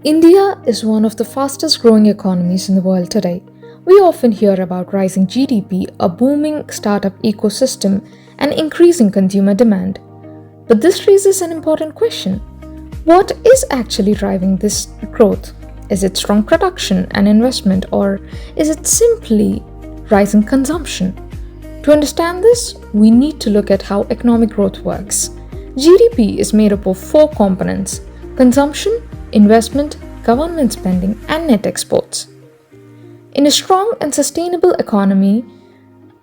India is one of the fastest growing economies in the world today. We often hear about rising GDP, a booming startup ecosystem, and increasing consumer demand. But this raises an important question. What is actually driving this growth? Is it strong production and investment, or is it simply rising consumption? To understand this, we need to look at how economic growth works. GDP is made up of four components: consumption, investment, government spending, and net exports. In a strong and sustainable economy,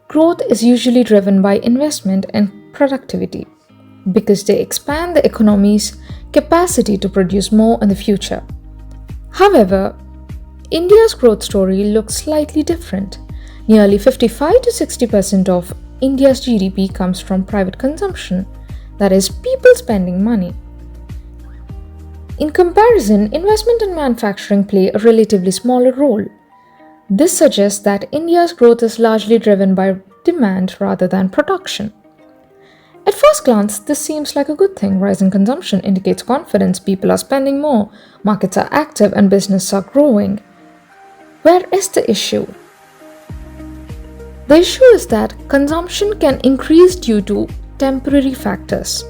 growth is usually driven by investment and productivity because they expand the economy's capacity to produce more in the future. However, India's growth story looks slightly different. Nearly 55 to 60% of India's GDP comes from private consumption, that is, people spending money. In comparison, investment and manufacturing play a relatively smaller role. This suggests that India's growth is largely driven by demand rather than production. At first glance, this seems like a good thing. Rising consumption indicates confidence, people are spending more, markets are active, and businesses are growing. Where is the issue? The issue is that consumption can increase due to temporary factors,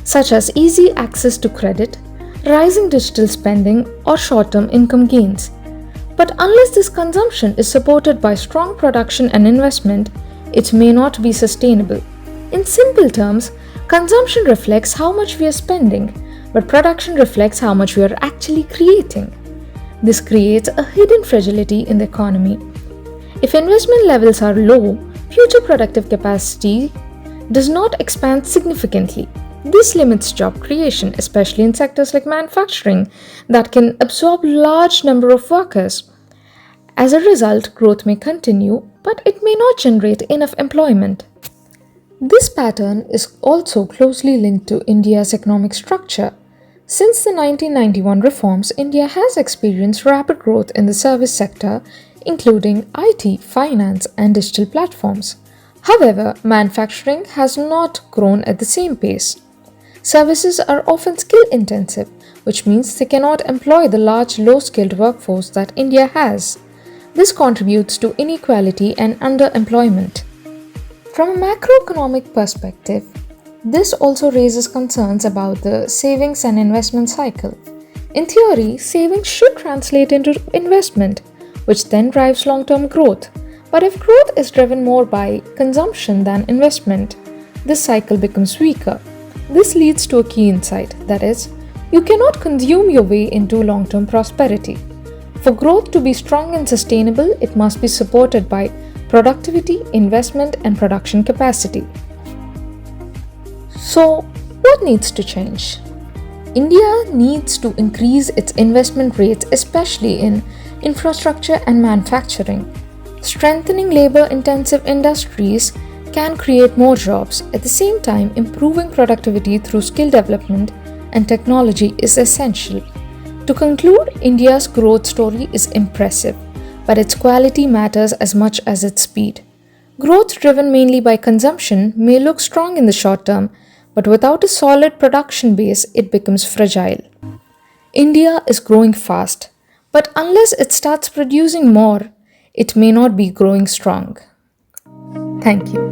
such as easy access to credit, rising digital spending, or short-term income gains. But unless this consumption is supported by strong production and investment, it may not be sustainable. In simple terms, consumption reflects how much we are spending, but production reflects how much we are actually creating. This creates a hidden fragility in the economy. If investment levels are low, future productive capacity does not expand significantly. This limits job creation, especially in sectors like manufacturing that can absorb large number of workers. As a result, growth may continue, but it may not generate enough employment. This pattern is also closely linked to India's economic structure. Since the 1991 reforms, India has experienced rapid growth in the service sector, including IT, finance, and digital platforms. However, manufacturing has not grown at the same pace. Services are often skill-intensive, which means they cannot employ the large low-skilled workforce that India has. This contributes to inequality and underemployment. From a macroeconomic perspective, this also raises concerns about the savings and investment cycle. In theory, savings should translate into investment, which then drives long-term growth. But if growth is driven more by consumption than investment, this cycle becomes weaker. This leads to a key insight, that is, you cannot consume your way into long-term prosperity. For growth to be strong and sustainable, it must be supported by productivity, investment, and production capacity. So, what needs to change? India needs to increase its investment rates, especially in infrastructure and manufacturing. Strengthening labor-intensive industries can create more jobs. At the same time, improving productivity through skill development and technology is essential. To conclude, India's growth story is impressive, but its quality matters as much as its speed. Growth driven mainly by consumption may look strong in the short term, but without a solid production base, it becomes fragile. India is growing fast, but unless it starts producing more, it may not be growing strong. Thank you.